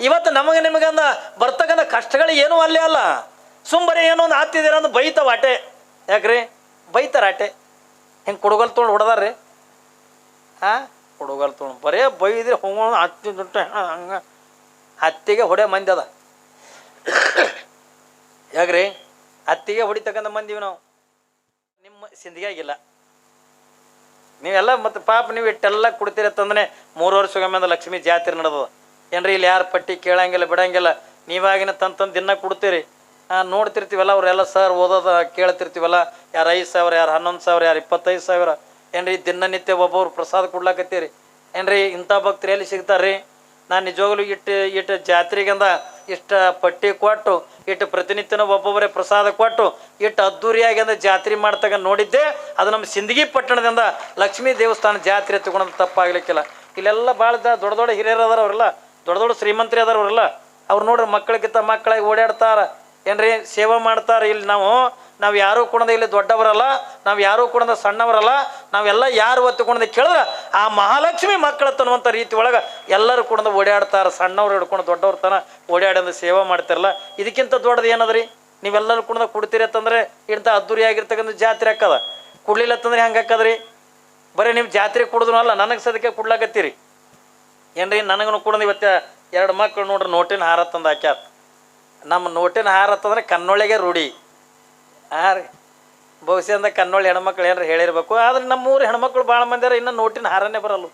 ಇವತ್ತು ನಮಗೆ ನಿಮಗಂದ ಬರ್ತಕ್ಕಂಥ ಕಷ್ಟಗಳು ಏನೂ ಅಲ್ಲೇ ಅಲ್ಲ. ಸುಮ್ಮನೆ ಏನೋ ಒಂದು ಹತ್ತಿದ್ದೀರ ಅಂದ್ರೆ ಬೈತಾವ ಆಟೆ. ಯಾಕ್ರಿ ಬೈತಾರ ಆಟೆ? ಹೆಂಗೆ ಕುಡುಗಲ್ ತೊಗೊಂಡು ಹೊಡೆದಾರ್ರಿ. ಕುಡುಗಲ್ ತೊಗೊಂಡು ಬರೇ ಬೈದ್ರೆ ಹೋಗೋಣ ಹತ್ತಿ ದುಡ್ಡು ಹಂಗೆ ಹತ್ತಿಗೆ ಹೊಡೆ ಮಂದಿ ಅದ. ಯಾಕ್ರಿ ಹತ್ತಿಗೆ ಹೊಡಿತಕ್ಕಂಥ ಮಂದಿವಿ ನಾವು. ನಿಮ್ಮ ಸಿಂಧಿಗಾಗಿಲ್ಲ ನೀವೆಲ್ಲ. ಮತ್ತು ಪಾಪ ನೀವು ಇಟ್ಟೆಲ್ಲ ಕೊಡ್ತೀರತ್ತಂದ್ರೆ 3 ವರ್ಷಗೊಮ್ಮೆ ಲಕ್ಷ್ಮೀ ಜಾತ್ರೆ ನಡೆದದ. ಏನ್ರಿ ಇಲ್ಲಿ ಯಾರು ಪಟ್ಟಿ ಕೇಳಂಗಿಲ್ಲ ಬಿಡಂಗಿಲ್ಲ. ನೀವಾಗಿನ ತಂತಂದು ದಿನ ಕೊಡ್ತೀರಿ. ನೋಡ್ತಿರ್ತೀವಲ್ಲ ಅವರೆಲ್ಲ ಸರ್ ಓದೋದು ಕೇಳ್ತಿರ್ತೀವಲ್ಲ. ಯಾರು 5,000, ಯಾರು 11,000, ಯಾರು 25,000. ಏನ್ರಿ ದಿನನಿತ್ಯ ಒಬ್ಬೊಬ್ರು ಪ್ರಸಾದ ಕೊಡ್ಲಾಕತ್ತೀರಿ. ಏನ್ರಿ ಇಂಥ ಭಕ್ತರು ಎಲ್ಲಿ ಸಿಗ್ತಾರ್ರಿ? ನಾನು ನಿಜವಾಗ್ಲೂ ಇಟ್ಟು ಜಾತ್ರೆಗಿಂದ ಇಷ್ಟು ಪಟ್ಟಿ ಕೊಟ್ಟು ಇಟ್ಟು ಪ್ರತಿನಿತ್ಯನೂ ಒಬ್ಬೊಬ್ಬರೇ ಪ್ರಸಾದ ಕೊಟ್ಟು ಇಟ್ಟು ಅದ್ದೂರಿಯಾಗಿಂದ ಜಾತ್ರೆ ಮಾಡ್ತಾಗ ನೋಡಿದ್ದೆ. ಅದು ನಮ್ಮ ಸಿಂದಗಿ ಪಟ್ಟಣದಿಂದ ಲಕ್ಷ್ಮೀ ದೇವಸ್ಥಾನ ಜಾತ್ರೆ ತಗೊಳೋದು ತಪ್ಪಾಗ್ಲಿಕ್ಕಿಲ್ಲ. ಇಲ್ಲೆಲ್ಲ ಭಾಳ ದೊಡ್ಡ ದೊಡ್ಡ ಹಿರಿಯರು ಅದಾರ. ಅವರೆಲ್ಲ ದೊಡ್ಡ ದೊಡ್ಡ ಶ್ರೀಮಂತರಿ ಅದಾರ. ಅವರೆಲ್ಲ ಅವ್ರು ನೋಡ್ರಿ ಮಕ್ಕಳಿಗಿಂತ ಮಕ್ಕಳಾಗಿ ಓಡಾಡ್ತಾರ. ಏನ್ರಿ ಸೇವೆ ಮಾಡ್ತಾರೆ. ಇಲ್ಲಿ ನಾವು ಯಾರೂ ಕುಣದ ಇಲ್ಲಿ ದೊಡ್ಡವರಲ್ಲ, ನಾವು ಯಾರೂ ಕುಣದ ಸಣ್ಣವರಲ್ಲ. ನಾವೆಲ್ಲ ಯಾರು ಒತ್ತುಕೊಂಡ ಕೇಳಿದ್ರೆ ಆ ಮಹಾಲಕ್ಷ್ಮಿ ಮಕ್ಕಳ ತನ್ನುವಂಥ ರೀತಿ ಒಳಗೆ ಎಲ್ಲರೂ ಕುಣದ ಓಡಾಡ್ತಾರೆ. ಸಣ್ಣವ್ರು ಹಿಡ್ಕೊಂಡು ದೊಡ್ಡವ್ರ ತನ ಓಡಾಡೋದು ಸೇವೆ ಮಾಡ್ತಾರಲ್ಲ. ಇದಕ್ಕಿಂತ ದೊಡ್ಡದು ಏನದ್ರಿ? ನೀವೆಲ್ಲರೂ ಕುಣದ ಕೊಡ್ತೀರಿ ಅಂತಂದ್ರೆ ಇಂಥ ಅದ್ದೂರಿಯಾಗಿರ್ತಕ್ಕಂಥ ಜಾತ್ರೆ ಹಾಕದ. ಕುಡ್ಲಿಲ್ಲ ಅಂತಂದ್ರೆ ಹೆಂಗೆ ಹಾಕದ್ರಿ? ಬರೀ ನೀವು ಜಾತ್ರೆ ಕುಡಿದ್ರು ಅಲ್ಲ, ನನಗೆ ಸದಕ್ಕೆ ಕುಡ್ಲಾಕತ್ತೀರಿ. ಏನ್ರಿ ನನಗೂ ಕುಡ್ದು ಇವತ್ತು 2 ಮಕ್ಕಳು ನೋಡ್ರಿ ನೋಟಿನ ಹಾರ ತಂದು ಹಾಕ್ಯಾರ. ನಮ್ಮ ನೋಟಿನ ಹಾರ ಅಂತಂದ್ರೆ ಕನ್ನೊಳಗೆ ರೂಢಿ. ರೀ ಬಹುಶಃ ಅಂದ ಕನ್ನೊಳ್ಳಿ ಹೆಣ್ಮಕ್ಳು ಏನಾರು ಹೇಳಿರ್ಬೇಕು. ಆದ್ರೆ ನಮ್ಮೂರು ಹೆಣ್ಮಕ್ಳು ಭಾಳ ಮಂದಿರ ಇನ್ನೂ ನೋಟಿನ ಹಾರನೇ ಬರಲ್ಲ.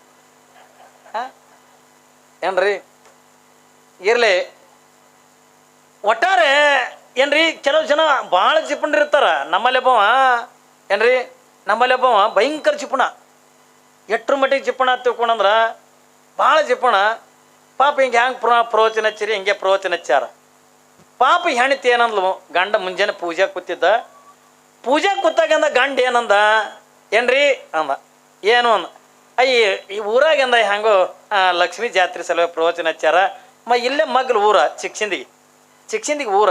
ಏನ್ರಿ ಇರಲಿ. ಒಟ್ಟಾರೆ ಏನ್ರಿ ಕೆಲವು ಜನ ಭಾಳ ಚಿಪ್ಪಣ್ಣಿರ್ತಾರ. ನಮ್ಮಲ್ಲಿ ಒಬ್ಬವ ಏನ್ರಿ ಭಯಂಕರ ಚಿಪ್ಪಣ. ಎಟ್ರ ಮಟ್ಟಿಗೆ ಚಿಪ್ಪಣ ತಿಳ್ಕೊಂಡ್ರೆ ಭಾಳ ಚಿಪ್ಪಣ. ಪಾಪ ಹಿಂಗೆ ಹೆಂಗೆ ಪ್ರವಚನ ಹಚ್ಚಿರಿ ಹಿಂಗೆ ಪ್ರವಚನ ಹಚ್ಚಾರ. ಪಾಪ ಹೆಣ್ತಿ ಏನಂದ್ಲು, ಗಂಡ ಮುಂಜಾನೆ ಪೂಜೆಗೆ ಕೂತಿದ್ದ. ಪೂಜೆಗೆ ಕೂತಾಗಂದ ಗಂಡ ಏನಂದ, ಏನ್ರಿ ಅಂದ. ಏನು ಅಂದ, ಈ ಊರಾಗಂದ ಹೆಂಗೋ ಲಕ್ಷ್ಮೀ ಜಾತ್ರೆ ಸಲುವಾಗಿ ಪ್ರವಚನ ಹಚ್ಚಾರ. ಇಲ್ಲೇ ಮಗ್ಲು ಊರ ಚಿಕ್ಸಿಂದಿಗೆ ಊರ.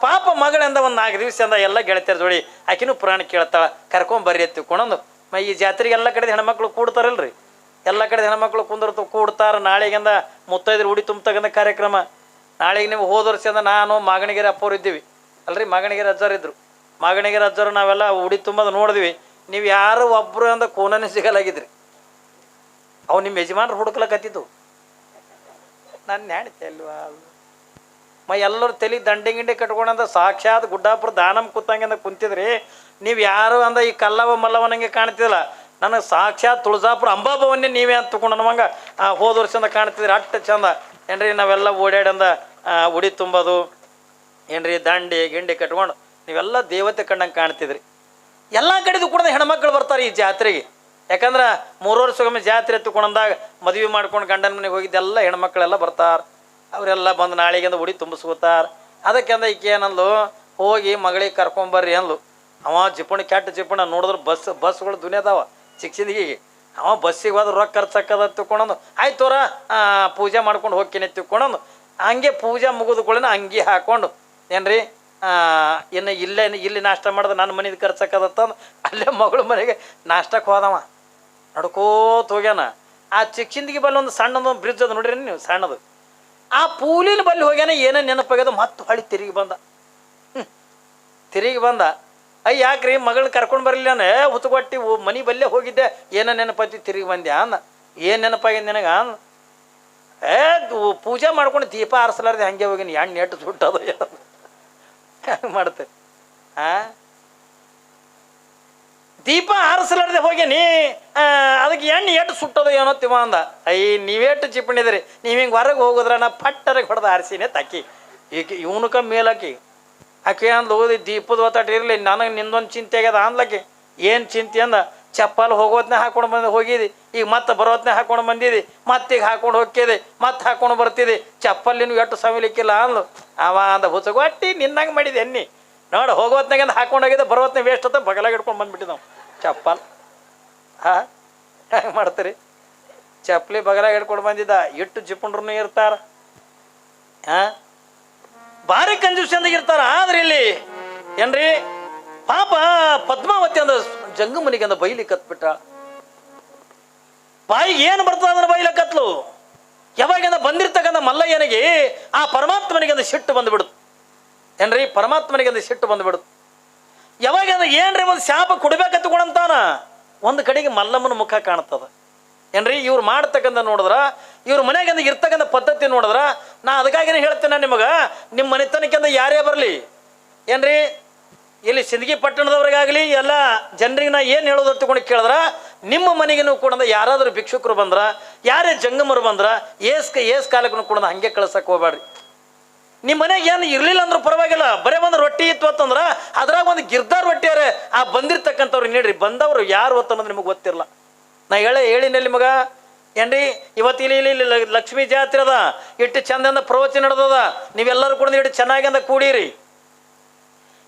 ಪಾಪ ಮಗಳಿಂದ ಒಂದು 4 ದಿವಸ ಅಂದ ಎಲ್ಲ ಗೆಳತಿಯರ ಜೋಡಿ ಆಕಿನೂ ಪುರಾಣ ಕೇಳ್ತಾಳ, ಕರ್ಕೊಂಬರ್ರಿ ಎತ್ತಿಕೊಂಡೊಂದು. ಈ ಜಾತ್ರೆಗೆ ಎಲ್ಲ ಕಡೆ ಹೆಣ್ಮಕ್ಳು ಕೂಡ್ತಾರಲ್ರಿ. ಎಲ್ಲ ಕಡೆ ಹೆಣ್ಮಕ್ಳು ಕೂಡ್ತಾರೆ. ನಾಳೆಗಿಂದ ಮುತ್ತೈದ್ರು ಉಡಿ ತುಂಬತಕ್ಕಂಥ ಕಾರ್ಯಕ್ರಮ. ನಾಳೆಗೆ ನೀವು ಹೋದ ವರ್ಷದಿಂದ ನಾನು ಮಾಗಣಿಗೆರೆ ಅಪ್ಪವ್ರು ಇದ್ದೀವಿ ಅಲ್ರಿ. ಮಾಗಣಿಗೆರೆ ಅಜ್ಜಾರು ಇದ್ರು. ಮಾಗಣಿಗೆರೆ ಅಜ್ಜಾರು ನಾವೆಲ್ಲ ಉಡಿ ತುಂಬೋದು ನೋಡಿದ್ವಿ. ನೀವು ಯಾರು ಒಬ್ಬರು ಅಂದ ಕೋನನೇ ಸಿಗಲಾಗಿದ್ರಿ. ಅವು ನಿಮ್ಮ ಯಜಮಾನ್ರು ಹುಡುಕ್ಲಕತ್ತಿದ್ದು. ನಾನು ನ್ಯಾಡಿತೆ ಅಲ್ವಾ? ಎಲ್ಲರೂ ತಲೆ ದಂಡೆ ಗಿಂಡೆ ಕಟ್ಕೊಂಡಂದ ಸಾಕ್ಷಾತ್ ಗುಡ್ಡಾಪುರ ದಾನಮ್ಮ ಕೂತಂಗಿಂದ ಕುಂತಿದ್ರಿ. ನೀವು ಯಾರು ಅಂದ ಈ ಕಲ್ಲವ ಮಲ್ಲವನಂಗೆ ಕಾಣ್ತಿದ್ದಿಲ್ಲ. ನನಗೆ ಸಾಕ್ಷಾತ್ ತುಳಜಾಪುರ ಅಂಬಾಭವನ್ನೇ ನೀವೇ ಅಂತ ತಗೊಂಡು ನಮಗೆ ಹೋದ ವರ್ಷದಿಂದ ಕಾಣ್ತಿದ್ರಿ. ಅಷ್ಟು ಚಂದ ಏನ್ರಿ ನಾವೆಲ್ಲ ಓಡಾಡಂದ ಉಡಿ ತುಂಬೋದು ಏನ್ರಿ ದಂಡೆ ಗಿಂಡೆ ಕಟ್ಕೊಂಡು ನೀವೆಲ್ಲ ದೇವತೆ ಕಂಡಂಗೆ ಕಾಣ್ತಿದ್ರಿ. ಎಲ್ಲ ಕಡೆದು ಕೂಡ ಹೆಣ್ಮಕ್ಳು ಬರ್ತಾರೆ ಈ ಜಾತ್ರೆಗೆ. ಯಾಕಂದ್ರೆ 3 ವರ್ಷಕ್ಕೊಮ್ಮೆ ಜಾತ್ರೆ ಎತ್ತುಕೊಂಡಂದಾಗ ಮದುವೆ ಮಾಡ್ಕೊಂಡು ಗಂಡನ ಮನೆಗೆ ಹೋಗಿದ್ದೆಲ್ಲ ಹೆಣ್ಮಕ್ಳೆಲ್ಲ ಬರ್ತಾರೆ. ಅವರೆಲ್ಲ ಬಂದು ನಾಳೆಗಿಂದ ಉಡಿ ತುಂಬಿಸ್ಕೋತಾರೆ. ಅದಕ್ಕೆ ಅಂದ ಈಕೆ ಏನಂದ್ಲು, ಹೋಗಿ ಮಗಳಿಗೆ ಕರ್ಕೊಂಬರ್ರಿ ಅಂದ್ಲು. ಅವ ಜಿಪ್ಪಣ ಕೆಟ್ಟ ಜಿಪ್ಪಣ ನೋಡಿದ್ರೆ ಬಸ್ಗಳು ದುನಿಯದಾವ ಚಿಕ್ಸಿಂದಿಗೆ. ಅವ ಬಸ್ಸಿಗೆ ಹೋದ್ರೆ ರೊಕ್ಕ ಖರ್ಚಾಕದ ತಿಳ್ಕೊಂಡಂದು ಆಯ್ತು ತೋರ ಪೂಜೆ ಮಾಡ್ಕೊಂಡು ಹೋಗ್ತೀನಿ ತಿಳ್ಕೊಂಡಂದು ಹಂಗೆ ಪೂಜೆ ಮುಗಿದುಕೊಳ್ಳಿನ ಅಂಗಿ ಹಾಕ್ಕೊಂಡು ಏನ್ರಿ ಇನ್ನು ಇಲ್ಲಿ ನಾಷ್ಟ ಮಾಡಿದ್ರೆ ನನ್ನ ಮನೇದು ಖರ್ಚಾಕದತ್ತಂದು ಅಲ್ಲೇ ಮಗಳ ಮನೆಗೆ ನಾಷ್ಟಕ್ಕೆ ಹೋದವ. ನಡ್ಕೋತ ಹೋಗ್ಯಾನ. ಆ ಚಿಕ್ಸಿಂದಿಗೆ ಬಲ್ಲಿ ಒಂದು ಸಣ್ಣದು ಬ್ರಿಡ್ಜ್ ಅದು ನೋಡ್ರಿ ನೀವು, ಸಣ್ಣದು. ಆ ಪೂಲಿನ ಬಲ್ಲಿ ಹೋಗ್ಯಾನ. ಏನೇ ನೆನಪಾಗ್ಯದ ಮತ್ತೆ ಹೊಳಿ ತಿರುಗಿ ಬಂದ. ಯಾಕ್ರಿ ಮಗಳನ್ನ ಕರ್ಕೊಂಡು ಬರಲಿಲ್ಲ ನಾನು ಹುತ್ತುಗೊಟ್ಟಿ ಮನೆ ಬಲ್ಲೇ ಹೋಗಿದ್ದೆ. ಏನೋ ನೆನಪಾಯ್ತು ತಿರುಗಿ ಬಂದ್ಯಾ ಅಂದ. ಏನು ನೆನಪಾಗಿದೆ ನಿನಗೆ ಅಂದ. ಪೂಜೆ ಮಾಡ್ಕೊಂಡು ದೀಪ ಆರಿಸಲಾರ್ದೆ ಹಂಗೆ ಹೋಗಿನಿ. ಎಣ್ಣೆ ಎಟ್ಟು ಸುಟ್ಟದು ಹಂಗೆ ಮಾಡ್ತೇವೆ. ದೀಪ ಆರಿಸಲಾರ್ದೆ ಹೋಗ್ಯಾನಿ, ಅದಕ್ಕೆ ಎಣ್ಣೆ ಎಟ್ಟು ಸುಟ್ಟದು ಏನೋ ತಿವ ಅಂದ. ನೀವೇಟು ಚಿಪ್ಪಣಿದ್ರಿ, ನೀವು ಹಿಂಗೆ ಹೊರಗೆ ಹೋಗೋದ್ರ ನಾ ಪಟ್ಟರಿಗೆ ಹೊಡೆದು ಆರಿಸಿನೇ ತಕ್ಕಿ ಈಗ ಇವನಕ ಮೇಲಾಕಿ ಆಕೆ ಅಂದ್ಲು, ಓದಿ ದೀಪದ ಒತ್ತಾಟ ಇರಲಿ ನನಗೆ ನಿಂದೊಂದು ಚಿಂತೆ ಆಗ್ಯದ ಅಂದ್ಲಕ್ಕೆ. ಏನು ಚಿಂತೆ ಅಂದ, ಚಪ್ಪಲ್ ಹೋಗೋತ್ನೇ ಹಾಕೊಂಡು ಹೋಗಿದಿ, ಈಗ ಮತ್ತೆ ಬರೋತ್ನೇ ಹಾಕೊಂಡು ಬಂದಿದಿ, ಮತ್ತೀಗ ಹಾಕೊಂಡು ಹೋಗ್ಯದೆ, ಮತ್ತೆ ಹಾಕೊಂಡು ಬರ್ತಿದ್ದಿ, ಚಪ್ಪಲ್ಲಿನೂ ಎಷ್ಟು ಸವಿಲಿಕ್ಕಿಲ್ಲ ಅಂದ್ಲು. ಅವ ಅಂದ, ಹುಚ್ಚಗೊಟ್ಟಿ ನಿನ್ನಂಗೆ ಮಾಡಿದೆ ಎನ್ನಿ ನೋಡಿ, ಹೋಗೋತ್ನಾಗ ಹಾಕೊಂಡು ಹೋಗಿದ್ದೆ, ಬರೋತ್ನೇ ವೇಸ್ಟ್ ಅಂತ ಬಗಲಾಗ ಹಿಡ್ಕೊಂಡು ಬಂದ್ಬಿಟ್ಟಿದ್ದು ನಾವು ಚಪ್ಪಲ್. ಹೆಂಗೆ ಮಾಡ್ತೀರಿ? ಚಪ್ಪಲಿ ಬಗಲಾಗ ಹಿಡ್ಕೊಂಡು ಬಂದಿದ್ದ. ಇಟ್ಟು ಜಿಪ್ಪುಂಡ್ರೂ ಇರ್ತಾರ, ಭಾರಿ ಕಂಜೂಷಂದಾಗಿರ್ತಾರ. ಆದ್ರೆ ಇಲ್ಲಿ ಏನ್ರಿ ಪಾಪ ಪದ್ಮಾವತಿ ಅಂದ ಜಂಗಮನಿಗೆ ಅಂದ ಬೈಲಿ ಕತ್ಬಿಟ್ಟ. ಬಾಯಿಗೆ ಏನು ಬರ್ತದ ಅಂದ್ರೆ ಬೈಲ ಕತ್ಲು. ಯಾವಾಗಿಂದ ಬಂದಿರ್ತಕ್ಕಂಥ ಮಲ್ಲಯ್ಯನಿಗೆ ಆ ಪರಮಾತ್ಮನಿಗೆ ಒಂದು ಸಿಟ್ಟು ಬಂದುಬಿಡುತ್ತೆ ಏನ್ರಿ, ಪರಮಾತ್ಮನಿಗೆ ಒಂದು ಸಿಟ್ಟು ಬಂದುಬಿಡುತ್ತೆ. ಯಾವಾಗಿಂದ ಏನ್ರಿ ಒಂದು ಶಾಪ ಕೊಡ್ಬೇಕತ್ತುಕೊಂಡಂತಾನ ಒಂದು ಕಡೆಗೆ ಮಲ್ಲಮ್ಮನ ಮುಖ ಕಾಣ್ತದ ಏನ್ರಿ. ಇವ್ರು ಮಾಡ್ತಕ್ಕಂಥ ನೋಡಿದ್ರ, ಇವ್ರ ಮನೆಗೆ ಇರ್ತಕ್ಕಂಥ ಪದ್ಧತಿ ನೋಡಿದ್ರ, ನಾ ಅದಕ್ಕಾಗಿನೇ ಹೇಳ್ತೇನೆ ನಿಮಗೆ, ನಿಮ್ಮ ಮನೆತನಕ್ಕಿಂತ ಯಾರೇ ಬರಲಿ ಏನ್ರಿ, ಇಲ್ಲಿ ಸಿಂದಗಿ ಪಟ್ಟಣದವ್ರಿಗಾಗಲಿ ಎಲ್ಲ ಜನರಿಗೆ ನಾ ಏನು ಹೇಳೋದು ತಗೊಂಡು ಕೇಳಿದ್ರ, ನಿಮ್ಮ ಮನೆಗೂ ಕೂಡ ಯಾರಾದರೂ ಭಿಕ್ಷುಕರು ಬಂದ್ರ, ಯಾರೇ ಜಂಗಮರು ಬಂದ್ರ ಏಸ್ ಕಾಲಕ್ಕೂ ಕೂಡ ಹಂಗೆ ಕಳ್ಸಕ್ಕೆ ಹೋಗ್ಬೇಡ್ರಿ. ನಿಮ್ಮ ಮನೆಗೆ ಏನು ಇರಲಿಲ್ಲ ಅಂದ್ರೂ ಪರವಾಗಿಲ್ಲ, ಬರೇ ಒಂದು ರೊಟ್ಟಿ ಇತ್ತು ಅಂತಂದ್ರೆ ಅದ್ರಾಗ ಒಂದು ಗಿರ್ದಾರ್ ರೊಟ್ಟಿಯಾರೆ ಆ ಬಂದಿರ್ತಕ್ಕಂಥವ್ರು ನೀಡ್ರಿ. ಬಂದವರು ಯಾರು ಅನ್ನೋದು ನಿಮಗೆ ಗೊತ್ತಿರಲ್ಲ. ನಾ ಹೇಳಿನಲ್ಲಿ ನಿಮಗೆ ಏನ್ರಿ, ಇವತ್ತು ಇಲ್ಲಿ ಲಕ್ಷ್ಮೀ ಜಾತ್ರೆ ಅದ, ಇಟ್ಟು ಚಂದಿಂದ ಪ್ರವಚನ ನಡೆದದ, ನೀವೆಲ್ಲರೂ ಕೂಡ ಇಟ್ಟು ಚೆನ್ನಾಗಿಂದ ಕೂಡಿರಿ.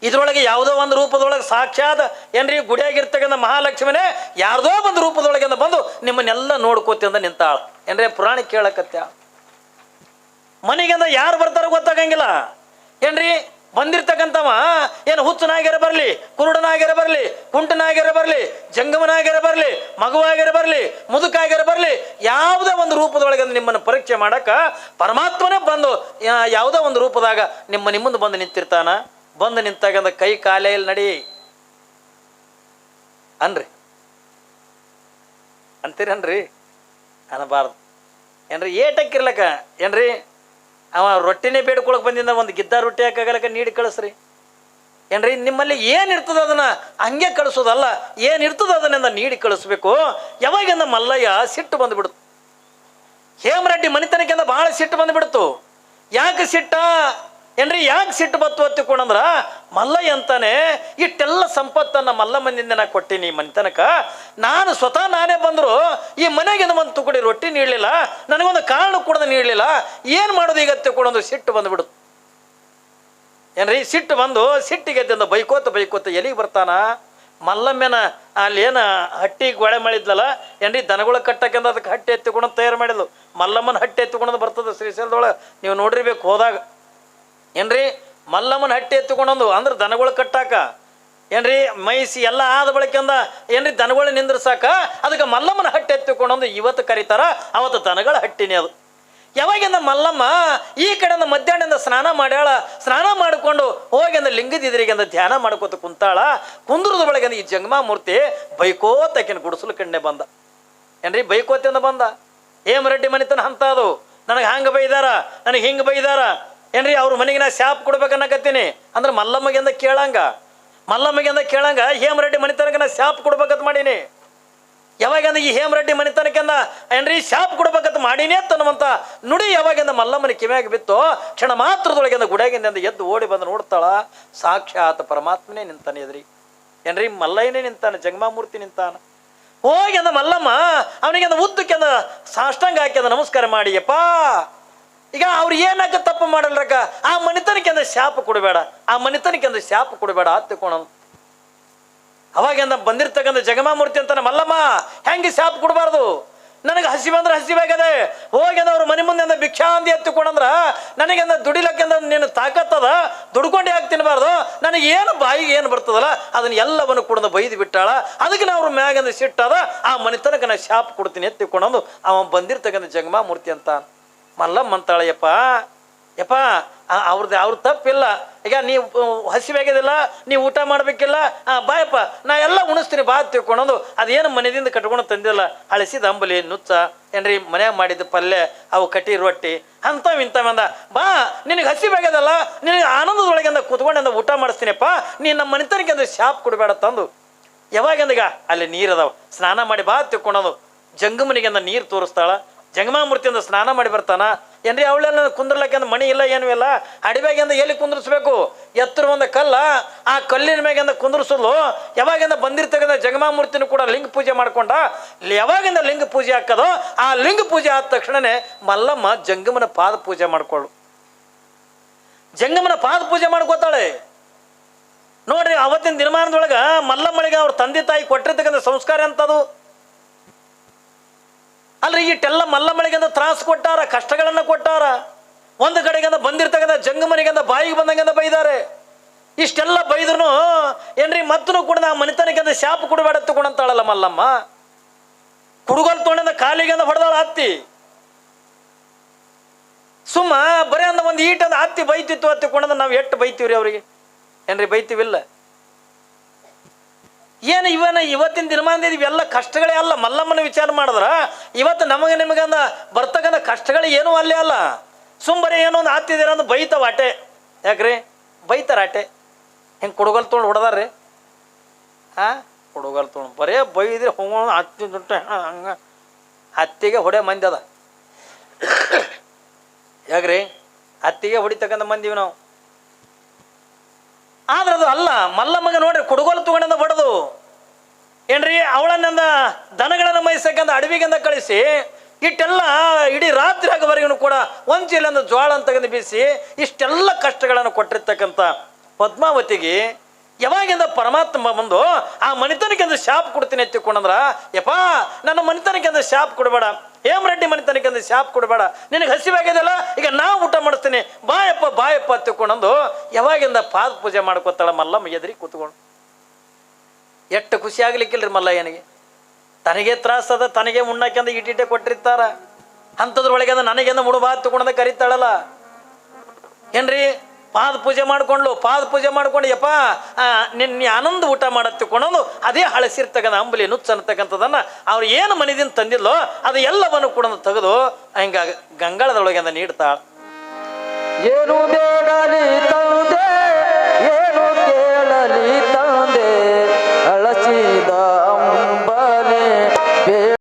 ಇದ್ರೊಳಗೆ ಯಾವುದೋ ಒಂದು ರೂಪದೊಳಗೆ ಸಾಕ್ಷಾತ್ ಏನ್ರಿ ಗುಡಿಯಾಗಿರ್ತಕ್ಕಂಥ ಮಹಾಲಕ್ಷ್ಮಿನೇ ಯಾರ್ದೋ ಒಂದು ರೂಪದೊಳಗಿಂದ ಬಂದು ನಿಮ್ಮನ್ನೆಲ್ಲ ನೋಡ್ಕೋತಿಂದ ನಿಂತಾಳ ಏನ್ರಿ. ಪುರಾಣ ಕೇಳಕತ್ಯ ಮನೆಗಿಂದ ಯಾರು ಬರ್ತಾರೋ ಗೊತ್ತಾಗಂಗಿಲ್ಲ ಏನ್ರಿ. ಬಂದಿರ್ತಕ್ಕಂಥವ ಏನು ಹುಚ್ಚನಾಗಿರ ಬರಲಿ, ಕುರುಡನಾಗಿರ ಬರಲಿ, ಕುಂಟನಾಗಿರ ಬರಲಿ, ಜಂಗಮನಾಗಿರ ಬರಲಿ, ಮಗುವಾಗಿರ ಬರಲಿ, ಮುದುಕಾಗಿರ ಬರಲಿ, ಯಾವುದೇ ಒಂದು ರೂಪದೊಳಗೆ ನಿಮ್ಮನ್ನು ಪರೀಕ್ಷೆ ಮಾಡಕ್ಕೆ ಪರಮಾತ್ಮನೇ ಬಂದು ಯಾವುದೋ ಒಂದು ರೂಪದಾಗ ನಿಮ್ಮನ್ನು ಬಂದು ನಿಂತಿರ್ತಾನ. ಬಂದು ನಿಂತಾಗಂದ ಕೈ ಕಾಲೆಯಲ್ಲಿ ನಡಿ ಅನ್ರಿ, ಅಂತೀರನ್ರಿ, ಅನ್ನಬಾರ್ದು ಏನ್ರಿ. ಏಟಕ್ಕಿರ್ಲಕ್ಕ ಏನ್ರಿ, ಅವ ರೊಟ್ಟಿನೇ ಬೇಡ್ಕೊಳಕ್ಕೆ ಬಂದಿಂದ ಒಂದು ಗಿದ್ದ ರೊಟ್ಟಿ ಹಾಕಾಗಲಕ್ಕ ನೀಡಿ ಕಳಿಸ್ರಿ ಏನ್ರಿ. ನಿಮ್ಮಲ್ಲಿ ಏನಿರ್ತದೆ ಅದನ್ನು ಹಂಗೆ ಕಳಿಸೋದಲ್ಲ, ಏನಿರ್ತದೆ ಅದನ್ನಿಂದ ನೀಡಿ ಕಳಿಸ್ಬೇಕು. ಯಾವಾಗಿಂದ ಮಲ್ಲಯ್ಯ ಸಿಟ್ಟು ಬಂದುಬಿಡ್ತು, ಹೇಮರೆಡ್ಡಿ ಮನೆತನಕ್ಕಿಂತ ಭಾಳ ಸಿಟ್ಟು ಬಂದುಬಿಡ್ತು. ಯಾಕೆ ಸಿಟ್ಟ ಏನ್ರಿ, ಯಾಕೆ ಸಿಟ್ಟು ಬತ್ತು ಹತ್ತಿಕೊಂಡಂದ್ರ, ಮಲ್ಲಯ್ಯ ಅಂತಾನೆ ಇಷ್ಟೆಲ್ಲ ಸಂಪತ್ತನ್ನು ಮಲ್ಲಮ್ಮನಿಂದ ನಾ ಕೊಟ್ಟೀನಿ ಮನೆತನಕ, ನಾನು ಸ್ವತಃ ನಾನೇ ಬಂದರು ಈ ಮನೆಗೆ ಒಂದು ತುಕಡಿ ರೊಟ್ಟಿ ನೀಡಲಿಲ್ಲ, ನನಗೊಂದು ಕಾರಣ ಕೂಡ ನೀಡಲಿಲ್ಲ, ಏನು ಮಾಡೋದು ಈಗ ಹತ್ತಿಕೊಂಡೊಂದು ಸಿಟ್ಟು ಬಂದುಬಿಡುತ್ತೆ ಏನ್ರಿ. ಸಿಟ್ಟು ಬಂದು ಸಿಟ್ಟಿಗೆದ್ದಿಂದ ಬೈಕೋತ ಎಲ್ಲಿಗೆ ಬರ್ತಾನ, ಮಲ್ಲಮ್ಮೆನ ಅಲ್ಲಿ ಏನು ಹಟ್ಟಿ ಗೊಳೆ ಮಾಡಿದ್ಲಲ್ಲ ಏನ್ರಿ, ದನಗಳ ಕಟ್ಟಕ್ಕೆಂದ ಅದಕ್ಕೆ ಹಟ್ಟಿ ಎತ್ತಿಕೊಂಡು ತಯಾರು ಮಾಡಿದ್ಲು. ಮಲ್ಲಮ್ಮನ ಹಟ್ಟಿ ಎತ್ತಿಕೊಂಡು ಬರ್ತದೆ ಶ್ರೀಶೈಲದೊಳಗೆ, ನೀವು ನೋಡಿರ್ಬೇಕು ಹೋದಾಗ ಏನ್ರಿ. ಮಲ್ಲಮ್ಮನ ಹಟ್ಟಿ ಎತ್ತಿಕೊಂಡೊಂದು ಅಂದ್ರೆ ದನಗಳು ಕಟ್ಟಾಕ ಏನ್ರಿ, ಮೈಸಿ ಎಲ್ಲ ಆದ ಬಳಿಕೆಂದ ಏನ್ರಿ ದನಗಳು ನಿಂದ್ರಸಾಕ ಅದಕ್ಕೆ ಮಲ್ಲಮ್ಮನ ಹಟ್ಟಿ ಎತ್ತಿಕೊಂಡೊಂದು ಇವತ್ತು ಕರೀತಾರ, ಅವತ್ತು ದನಗಳ ಹಟ್ಟಿನೇ ಅದು. ಯಾವಾಗಿಂದ ಮಲ್ಲಮ್ಮ ಈ ಕಡೆಯಿಂದ ಮಧ್ಯಾಹ್ನದಿಂದ ಸ್ನಾನ ಮಾಡ್ಯಾಳ, ಸ್ನಾನ ಮಾಡಿಕೊಂಡು ಹೋಗಿಂದ ಲಿಂಗದಿದ್ರಿಗಿಂದ ಧ್ಯಾನ ಮಾಡ್ಕೋತ ಕುಂತಾಳ. ಕುಂದ್ರದ ಬಳಿಗೆಂದ ಈ ಜಂಗಮಾಮೂರ್ತಿ ಬೈಕೋತಕಿನ ಗುಡಿಸಲು ಕಣ್ಣೆ ಬಂದ ಏನ್ರಿ, ಬೈಕೋತಿಂದ ಬಂದ. ಹೇಮರೆಡ್ಡಿ ಮನೆತನ ಅಂತ ಅದು, ನನಗೆ ಹಂಗೆ ಬೈದಾರ, ನನಗೆ ಹಿಂಗೆ ಬೈದಾರ ಏನ್ರಿ, ಅವ್ರ ಮನೆಗೆ ನಾ ಶಾಪ್ ಕೊಡ್ಬೇಕನ್ನಕತ್ತೀನಿ ಅಂದ್ರೆ ಮಲ್ಲಮ್ಮಗಿಂದ ಕೇಳಂಗ ಹೇಮರೆಡ್ಡಿ ಮನೆತನಕ್ಕೆ ನಾ ಶಾಪ್ ಕೊಡ್ಬೇಕಂತ ಮಾಡೀನಿ. ಯಾವಾಗಿಂದ ಈ ಹೇಮರೆಡ್ಡಿ ಮನೆತನಕ್ಕಿಂದ ಏನ್ರಿ ಶಾಪ್ ಕೊಡ್ಬೇಕಂತ ಮಾಡೀನಿ ಅಂತನ್ನುವಂತ ನುಡಿ ಯಾವಾಗಿಂದ ಮಲ್ಲಮ್ಮನ ಕಿವ್ಯಾಗಿ ಬಿತ್ತು, ಕ್ಷಣ ಮಾತ್ರದೊಳಗಿಂದ ಗುಡಿಯಾಗಿಂದ ಎದ್ದು ಓಡಿ ಬಂದು ನೋಡ್ತಾಳ, ಸಾಕ್ಷಾತ್ ಪರಮಾತ್ಮನೇ ನಿಂತಾನೆ ಎದ್ರಿ ಏನ್ರಿ, ಮಲ್ಲಯ್ಯನೇ ನಿಂತಾನೆ, ಜಂಗಮಾಮೂರ್ತಿ ನಿಂತಾನ. ಹೋಗಿಂದ ಮಲ್ಲಮ್ಮ ಅವನಿಗೆ ಉದ್ದಕ್ಕೆಂದ ಸಾಷ್ಟಾಂಗ ಹಾಕಿಂದ ನಮಸ್ಕಾರ ಮಾಡಿ, ಯಪ್ಪ ಈಗ ಅವ್ರು ಏನಾಗ ತಪ್ಪು ಮಾಡಲ್ರಕ್ಕ, ಆ ಮನೆತನಕ್ಕೆ ಶಾಪ ಕೊಡಬೇಡ, ಆ ಮನೆತನಕ್ಕೆ ಶಾಪ ಕೊಡಬೇಡ ಹತ್ತಿಕೋಣ. ಅವಾಗಿಂದ ಬಂದಿರ್ತಕ್ಕಂಥ ಜಗಮಾಮೂರ್ತಿ ಅಂತಾನೆ, ಮಲ್ಲಮ್ಮ ಹೆಂಗೆ ಶಾಪ ಕೊಡಬಾರ್ದು, ನನಗೆ ಹಸಿ ಬಂದ್ರೆ ಹಸಿವಾಗದೆ, ಹೋಗಿಂದ ಅವ್ರ ಮನೆ ಮುಂದೆ ಭಿಕ್ಷಾ ಅಂದಿ ಎತ್ತಿಕೊಂಡಂದ್ರ ನನಗೆಂದ ದುಡಿಲಕ್ಕೆಂದ ನೀನು ತಾಕತ್ತದ, ದುಡ್ಕೊಂಡು ಯಾಕೆ ತಿನ್ನಬಾರ್ದು, ನನಗೆ ಏನು ಬಾಯಿಗೆ ಏನು ಬರ್ತದಲ್ಲ ಅದನ್ನ ಎಲ್ಲವನ್ನು ಕೂಡ ಬೈದು ಬಿಟ್ಟಾಳ. ಅದಕ್ಕೆ ನಾವು ಅವ್ರ ಮ್ಯಾಗಿಂದ ಸಿಟ್ಟದ, ಆ ಮನೆತನಕ ನಾ ಶಾಪ ಕೊಡ್ತೀನಿ ಎತ್ತಿಕೊಂಡಂದು ಅವ ಬಂದಿರ್ತಕ್ಕಂಥ ಜಗಮಾಮೂರ್ತಿ ಅಂತ. ಮಲ್ಲಮ್ಮ ಅಂತಾಳೆ, ಯಪ್ಪ ಅವ್ರ ತಪ್ಪಿಲ್ಲ, ಈಗ ನೀವು ಹಸಿವಾಗ್ಯದಿಲ್ಲ, ನೀವು ಊಟ ಮಾಡಬೇಕಿಲ್ಲ, ಬಾಯಪ್ಪ ನಾ ಎಲ್ಲ ಉಣಿಸ್ತೀನಿ ಬಾ ತಿಳ್ಕೊಂಡೊಂದು ಅದೇನು ಮನೆಯಿಂದ ಕಟ್ಕೊಂಡು ತಂದಿಲ್ಲ, ಹಳಸಿದ ಅಂಬಲಿ ನುಚ್ಚ ಏನ್ರಿ, ಮನ್ಯಾಗ ಮಾಡಿದ ಪಲ್ಯ, ಅವು ಕಟ್ಟಿ ರೊಟ್ಟಿ ಇಂಥವಂದ, ಬಾ ನಿನಗೆ ಹಸಿವಾಗ್ಯದಲ್ಲ, ನಿನಗೆ ಆನಂದದೊಳಗಿಂದ ಕೂತ್ಕೊಂಡಿಂದ ಊಟ ಮಾಡಿಸ್ತೀನಪ್ಪ, ನೀನು ನಮ್ಮ ಮನೆತನಕ್ಕೆ ಅಂದ್ರೆ ಶಾಪ್ ಕೊಡಬೇಡ ತಂದು. ಯಾವಾಗಂದೀಗ ಅಲ್ಲಿ ನೀರು ಅದಾವ, ಸ್ನಾನ ಮಾಡಿ ಬಾ ತಿಳ್ಕೊಳೋದು. ಜಂಗಮನಿಗೆಂದ ನೀರು ತೋರಿಸ್ತಾಳ, ಜಂಗಮಾಮೂರ್ತಿಯಿಂದ ಸ್ನಾನ ಮಾಡಿ ಬರ್ತಾನ ಏನ್ರಿ. ಅವಳೆಲ್ಲ ಕುಂದ್ರಲಕ್ಕೆಂದ ಮಣಿ ಇಲ್ಲ ಏನೂ ಇಲ್ಲ, ಅಡಿಬ್ಯಾಗಿಂದ ಎಲ್ಲಿ ಕುಂದ್ರಿಸ್ಬೇಕು, ಎತ್ತರ ಒಂದು ಕಲ್ಲ, ಆ ಕಲ್ಲಿನ ಮ್ಯಾಗಿಂದ ಕುಂದ್ರಿಸಲು. ಯಾವಾಗಿಂದ ಬಂದಿರ್ತಕ್ಕಂಥ ಜಂಗಮಾಮೂರ್ತಿನೂ ಕೂಡ ಲಿಂಗ ಪೂಜೆ ಮಾಡ್ಕೊಂಡ, ಯಾವಾಗಿಂದ ಲಿಂಗ ಪೂಜೆ ಹಾಕೋದು, ಆ ಲಿಂಗ ಪೂಜೆ ಆದ ತಕ್ಷಣನೇ ಮಲ್ಲಮ್ಮ ಜಂಗಮನ ಪಾದ ಪೂಜೆ ಮಾಡ್ಕೊಳ್ಳು, ಜಂಗಮನ ಪಾದ ಪೂಜೆ ಮಾಡ್ಕೋತಾಳೆ. ನೋಡ್ರಿ, ಅವತ್ತಿನ ದಿನಮಾನದೊಳಗ ಮಲ್ಲಮ್ಮಳಿಗೆ ಅವ್ರ ತಂದೆ ತಾಯಿ ಕೊಟ್ಟಿರ್ತಕ್ಕಂಥ ಸಂಸ್ಕಾರ ಅಂತದು ಅಲ್ರಿ. ಇಟ್ಟೆಲ್ಲ ಮಲ್ಲಮ್ಮಳಿಗೆಂದ ತ್ರಾಸು ಕೊಟ್ಟಾರ, ಕಷ್ಟಗಳನ್ನು ಕೊಟ್ಟಾರ. ಒಂದು ಕಡೆಗಿಂದ ಬಂದಿರ್ತಕ್ಕಂಥ ಜಂಗಮನಿಗೆಂದ ಬಾಯಿಗೆ ಬಂದಂಗೆಂದ ಬೈದಾರೆ. ಇಷ್ಟೆಲ್ಲ ಬೈದ್ರು ಏನ್ರಿ, ಮತ್ತೂ ಕೂಡ ನಾ ಮನೆತನಕ್ಕೆಂದ ಶಾಪ ಕೊಡಬೇಡ ತಗೊಂಡಂತಾಳಲ್ಲ ಮಲ್ಲಮ್ಮ. ಕುಡುಗೋಲ್ ತೊಗೊಂಡಿಂದ ಕಾಲಿಗೆಂದ ಹೊಡೆದಾಳ ಹತ್ತಿ ಸುಮ್ಮ ಬರೀ ಅಂದ ಒಂದು ಈಟಂದ ಹತ್ತಿ ಬೈತಿತ್ತು ಹತ್ತಿಕೊಂಡಂದ್ರೆ ನಾವು ಎಷ್ಟು ಬೈತೀವ್ರಿ ಅವ್ರಿಗೆ ಏನ್ರಿ ಬೈತೀವಿಲ್ಲ ಏನು ಇವತ್ತಿನ ದಿನಮಾನದ ಇವೆಲ್ಲ ಕಷ್ಟಗಳೇ ಅಲ್ಲ ಮಲ್ಲಮ್ಮನ ವಿಚಾರ ಮಾಡಿದ್ರ ಇವತ್ತು ನಮಗೆ ನಿಮಗಂದ ಬರ್ತಕ್ಕಂಥ ಕಷ್ಟಗಳು ಏನೂ ಅಲ್ಲೇ ಅಲ್ಲ ಸುಮ್ಮನೆ ಏನೋ ಒಂದು ಹತ್ತಿದ್ದೀರ ಅಂದ್ರೆ ಬೈತಾವ ಆಟೆ ಯಾಕ್ರಿ ಬೈತಾರ ಆಟೆ ಹೆಂಗೆ ಕುಡುಗಲ್ ತೊಗೊಂಡು ಹೊಡೆದಾರ್ರಿ ಕುಡುಗಲ್ ತೊಗೊಂಡು ಬರೇ ಬೈದ್ರೆ ಹೋಗೋಣ ಹತ್ತಿ ದುಡ್ಡು ಹಂಗೆ ಹತ್ತಿಗೆ ಹೊಡೆ ಮಂದಿ ಅದ ಯಾಕ್ರಿ ಹತ್ತಿಗೆ ಹೊಡಿತಕ್ಕಂಥ ಮಂದಿವಿ ನಾವು ಆದ್ರೆ ಅದು ಅಲ್ಲ ಮಲ್ಲಮ್ಮಗ ನೋಡ್ರಿ ಕುಡುಗೋಲು ತಗೊಂಡಿಂದ ಬಡದು ಏನ್ರಿ ಅವಳನ್ನಂದ ದನಗಳನ್ನು ಮೈಸಕ್ಕಂದ ಅಡವಿಗೆಂದ ಕಳಿಸಿ ಇಷ್ಟೆಲ್ಲ ಇಡೀ ರಾತ್ರಿ ಆಗೋವರೆಗೂ ಕೂಡ ಒಂದು ಚೀಲಂದ ಜ್ವಾಳ ಅಂತಕ್ಕಂದು ಬೀಸಿ ಇಷ್ಟೆಲ್ಲ ಕಷ್ಟಗಳನ್ನು ಕೊಟ್ಟಿರ್ತಕ್ಕಂಥ ಪದ್ಮಾವತಿಗೆ ಯಾವಾಗಿಂದ ಪರಮಾತ್ಮ ಬಂದು ಆ ಮನಿತನಕ್ಕೆ ಅಂದ್ರೆ ಶಾಪ್ ಕೊಡ್ತೀನಿ ಎತ್ತಿಕೊಂಡಂದ್ರ ಯಪ್ಪ ನನ್ನ ಮನಿತನಕ್ಕೆ ಅಂದ್ರೆ ಶಾಪ್ ಕೊಡಬೇಡ ಹೇಮರೆಡ್ಡಿ ಮನಿತನಕ್ಕೆ ಅಂದ್ರೆ ಶಾಪ್ ಕೊಡಬೇಡ ನಿನಗೆ ಹಸಿವಾಗ್ಯದಲ್ಲ ಈಗ ನಾವು ಊಟ ಮಾಡಿಸ್ತೀನಿ ಬಾಯಪ್ಪ ಎತ್ತಿಕೊಂಡಂದು ಯಾವಾಗಿಂದ ಪಾದ ಪೂಜೆ ಮಾಡ್ಕೊತಾಳ ಮಲ್ಲಮ್ಮ ಎದ್ರಿ ಕೂತ್ಕೊಂಡು ಎಷ್ಟು ಖುಷಿ ಆಗ್ಲಿಕ್ಕಿಲ್ರಿ ಮಲ್ಲಯ್ಯನಿಗೆ ತನಗೆ ತ್ರಾಸದ ತನಗೆ ಮುನ್ನಕ್ಕೆಂದ ಇಟ್ಟಿಟ್ಟೆ ಕೊಟ್ಟಿರ್ತಾರ ಅಂಥದ್ರೊಳಗೆ ಅಂದ ನನಗೆಂದ ಮುಡುಬಾ ತಗೊಂಡ ಕರೀತಾಳಲ್ಲ ಏನ್ರಿ ಪಾದ ಪೂಜೆ ಮಾಡ್ಕೊಂಡು ಯಪ್ಪ ನಿನ್ನ ಆನಂದ ಊಟ ಮಾಡತ್ತಿಕೊಂಡಂದು ಅದೇ ಹಳಸಿರ್ತಕ್ಕಂಥ ಅಂಬಲಿ ನುಚ್ಚ ಅನ್ನತಕ್ಕಂಥದನ್ನ ಅವ್ರು ಏನು ಮನೆದಿಂದ ತಂದಿಲ್ಲೋ ಅದು ಎಲ್ಲವನ್ನು ಕೂಡ ತೆಗೆದು ಹಿಂಗ ಗಂಗಾಳದೊಳಗೆ ಅಂದ ನೀಡ್ತಾಳ ಏನು ಬೇಡಲಿ ತಂದೆ ಏನು ಕೇಳಲಿ ತಂದೆ